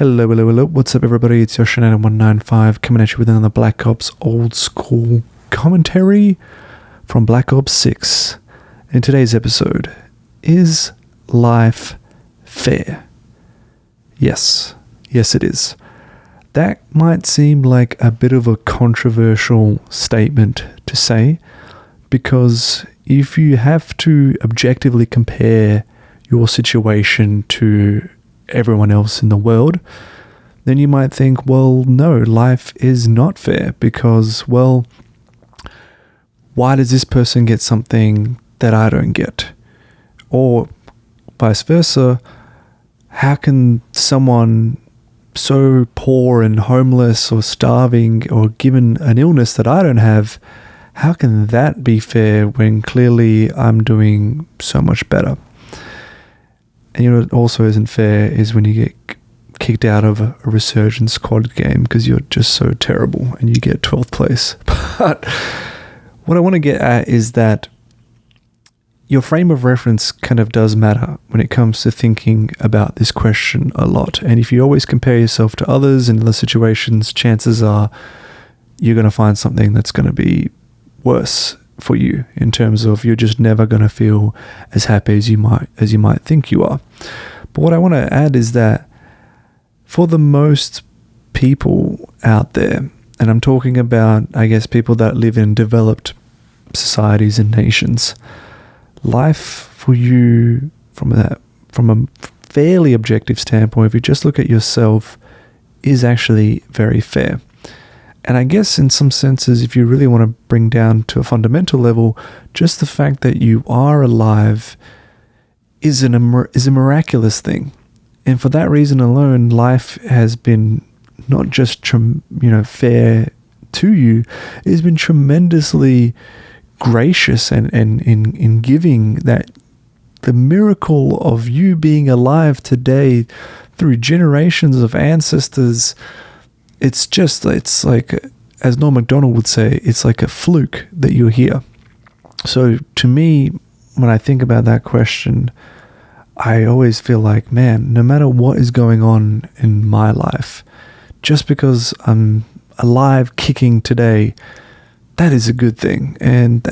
Hello, hello, hello. What's up, everybody? It's your Shanana195 coming at you with another Black Ops old school commentary from Black Ops 6. In today's episode, is life fair? Yes. Yes, it is. That might seem like a bit of a controversial statement to say, because if you have to objectively compare your situation to everyone else in the world, then you might think, well, no, life is not fair because, well, why does this person get something that I don't get? Or vice versa, how can someone so poor and homeless or starving or given an illness that I don't have, how can that be fair when clearly I'm doing so much better? And you know what also isn't fair is when you get kicked out of a resurgence squad game because you're just so terrible and you get 12th place. But what I want to get at is that your frame of reference kind of does matter when it comes to thinking about this question a lot. And if you always compare yourself to others in other situations, chances are you're going to find something that's going to be worse for you in terms of you're just never going to feel as happy as you might think you are. But what I want to add is that for the most people out there, and I'm talking about, I guess, people that live in developed societies and nations, life for you from a fairly objective standpoint, if you just look at yourself, is actually very fair. And I guess in some senses, if you really want to bring down to a fundamental level, just the fact that you are alive is a miraculous thing. And for that reason alone, life has been not just fair to you, it has been tremendously gracious and in giving that the miracle of you being alive today through generations of ancestors. It's like, as Norm Macdonald would say, it's like a fluke that you're here. So to me, when I think about that question, I always feel like, man, no matter what is going on in my life, just because I'm alive, kicking today, that is a good thing. And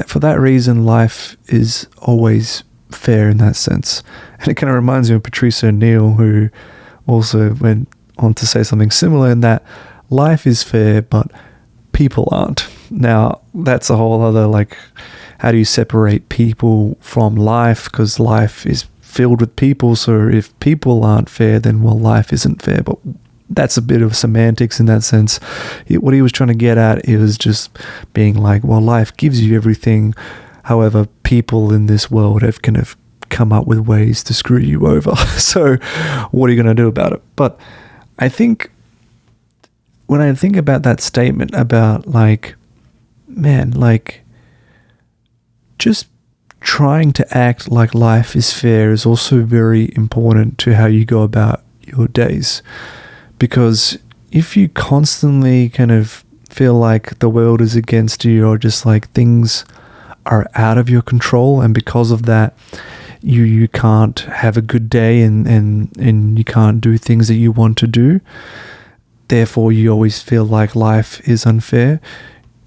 for that reason, life is always fair in that sense. And it kind of reminds me of Patrice O'Neill, who also went on to say something similar in that life is fair, but people aren't. Now, that's a whole other, like, how do you separate people from life? Because life is filled with people. So if people aren't fair, then, well, life isn't fair. But that's a bit of semantics in that sense. What he was trying to get at, it was just being like, well, life gives you everything. However, people in this world have kind of come up with ways to screw you over. So what are you going to do about it? But I think when I think about that statement about, like, man, like, just trying to act like life is fair is also very important to how you go about your days. Because if you constantly kind of feel like the world is against you, or just like things are out of your control, and because of that, you can't have a good day and you can't do things that you want to do, therefore you always feel like life is unfair,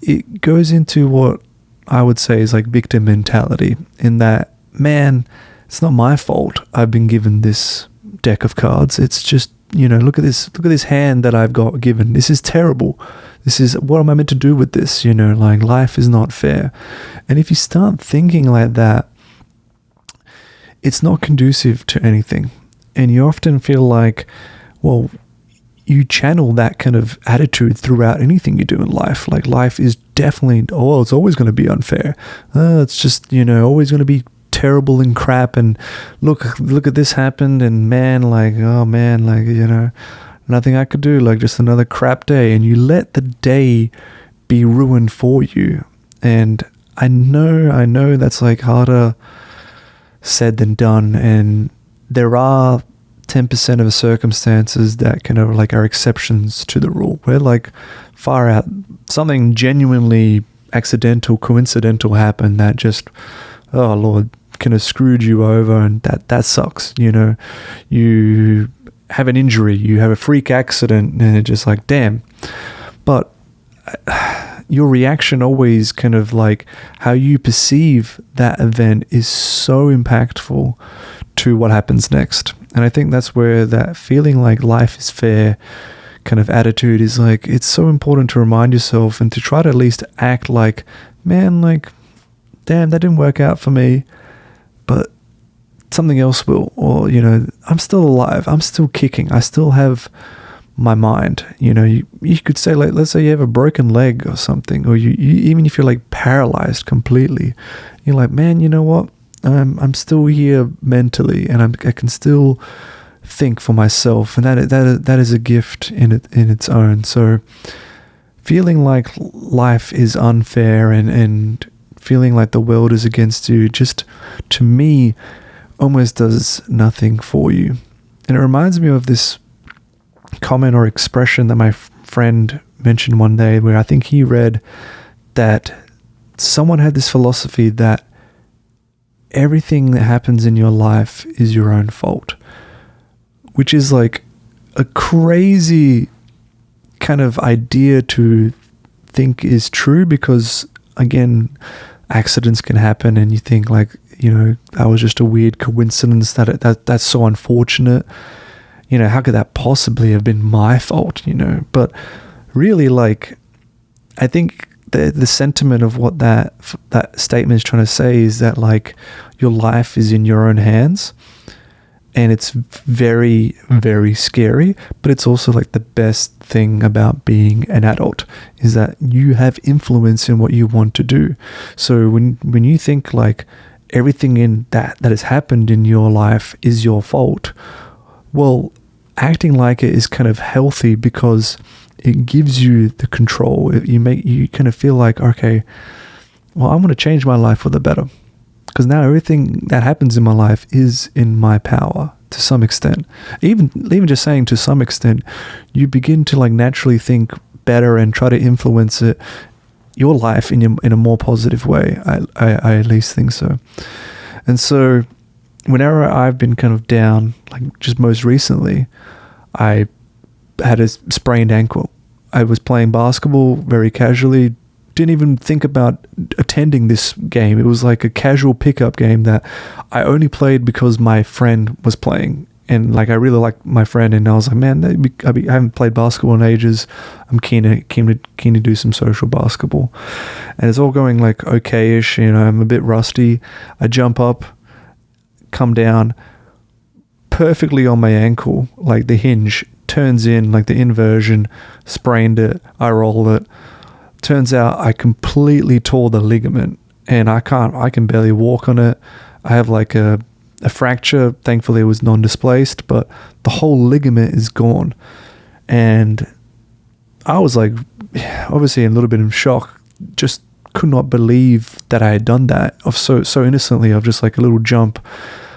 it goes into what I would say is like victim mentality, in that, man, it's not my fault I've been given this deck of cards. It's just, look at this hand that I've got given. This is terrible. This is, what am I meant to do with this? Like, life is not fair. And if you start thinking like that, it's not conducive to anything. And you often feel like, well, you channel that kind of attitude throughout anything you do in life. Like, life is definitely, it's always going to be unfair. It's just, always going to be terrible and crap. And look at this happened. And man, like, oh man, like, nothing I could do, like just another crap day. And you let the day be ruined for you. And I know that's like harder said than done, and there are 10% of circumstances that kind of like are exceptions to the rule, where like far out something genuinely accidental, coincidental happened that just, oh Lord, kind of screwed you over, and that sucks. You have an injury, you have a freak accident, and it's just like, damn. But your reaction always kind of like how you perceive that event is so impactful to what happens next. And I think that's where that feeling like life is fair kind of attitude is like, it's so important to remind yourself and to try to at least act like, man, like, damn, that didn't work out for me, but something else will. Or, you know, I'm still alive, I'm still kicking, I still have my mind. You know, you could say, like, let's say you have a broken leg or something, or you even if you're like paralyzed completely, you're like, man, you know what, I'm still here mentally, and I can still think for myself, and that is a gift in its own. So feeling like life is unfair and feeling like the world is against you, just to me almost does nothing for you. And it reminds me of this comment or expression that my friend mentioned one day, where I think he read that someone had this philosophy that everything that happens in your life is your own fault, which is like a crazy kind of idea to think is true, because again, accidents can happen and you think like, you know, that was just a weird coincidence, that's so unfortunate. You know, how could that possibly have been my fault, you know? But really, like, I think the sentiment of what that statement is trying to say is that, like, your life is in your own hands, and it's very, very scary, but it's also like the best thing about being an adult is that you have influence in what you want to do. So when you think like everything in that has happened in your life is your fault, well, acting like it is kind of healthy, because it gives you the control. You kind of feel like, okay, well, I'm going to change my life for the better, because now everything that happens in my life is in my power to some extent. Even just saying to some extent, you begin to like naturally think better and try to influence your life in a more positive way. I at least think so. And so whenever I've been kind of down, like just most recently, I had a sprained ankle. I was playing basketball very casually, didn't even think about attending this game. It was like a casual pickup game that I only played because my friend was playing. And like, I really liked my friend, and I was like, man, I haven't played basketball in ages. I'm keen to do some social basketball. And it's all going like okay-ish, you know, I'm a bit rusty. I jump up, come down perfectly on my ankle, like the hinge turns in, like the inversion, sprained it. I rolled it. Turns out I completely tore the ligament, and I can barely walk on it. I have like a fracture. Thankfully it was non-displaced, but the whole ligament is gone. And I was like, obviously a little bit in shock, just could not believe that I had done that of so innocently, of just like a little jump.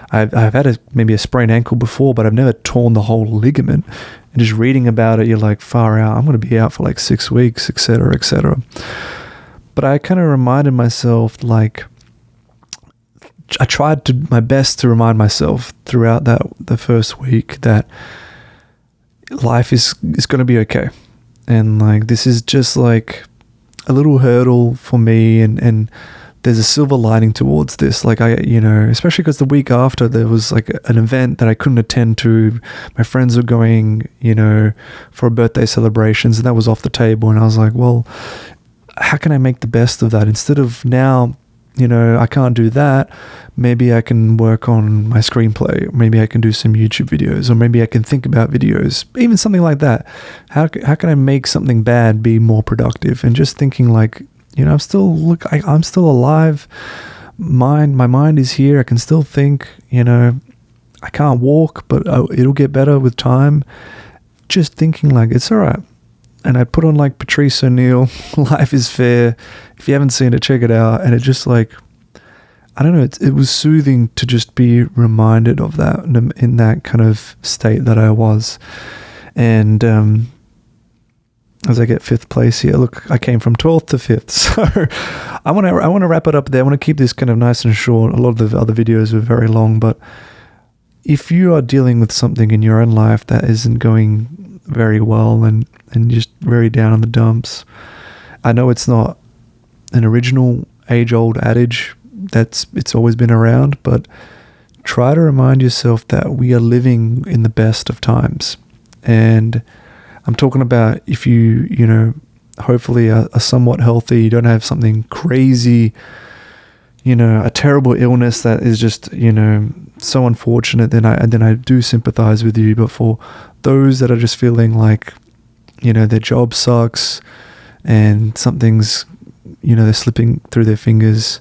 I've had maybe a sprained ankle before, but I've never torn the whole ligament. And just reading about it, you're like, far out, I'm going to be out for like 6 weeks, etc., etc. But I kind of reminded myself, like, I tried my best to remind myself throughout the first week that life is going to be okay. And like, this is just like a little hurdle for me, and there's a silver lining towards this. Like, especially because the week after there was like an event that I couldn't attend to. My friends were going, for birthday celebrations, and that was off the table. And I was like, well, how can I make the best of that? Instead of now, I can't do that. Maybe I can work on my screenplay. Maybe I can do some YouTube videos, or maybe I can think about videos, even something like that. How can I make something bad be more productive? And just thinking like, I'm still alive. My mind is here. I can still think. I can't walk, but it'll get better with time. Just thinking like, it's all right. And I put on like Patrice O'Neill, Life is Fair. If you haven't seen it, check it out. And it just like, I don't know, it was soothing to just be reminded of that in that kind of state that I was. And as I get 5th place here, look, I came from 12th to 5th. So I want to wrap it up there. I want to keep this kind of nice and short. A lot of the other videos were very long, but if you are dealing with something in your own life that isn't going very well and just very down in the dumps, I know it's not an original age-old adage it's always been around, but try to remind yourself that we are living in the best of times. And I'm talking about if you hopefully are somewhat healthy, you don't have something crazy, a terrible illness that is just, so unfortunate, then I do sympathize with you. But for those that are just feeling like, their job sucks and something's, they're slipping through their fingers,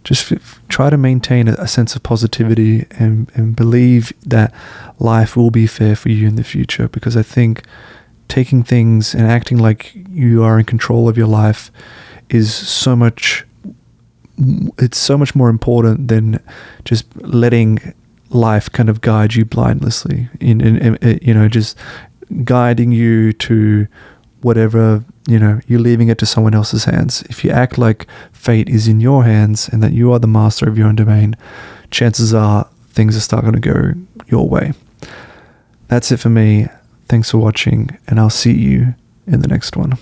just try to maintain a sense of positivity and believe that life will be fair for you in the future. Because I think taking things and acting like you are in control of your life is so much more important than just letting life kind of guide you blindlessly just guiding you to whatever, you're leaving it to someone else's hands. If you act like fate is in your hands and that you are the master of your own domain, chances are things are starting to go your way. That's it for me. Thanks for watching, and I'll see you in the next one.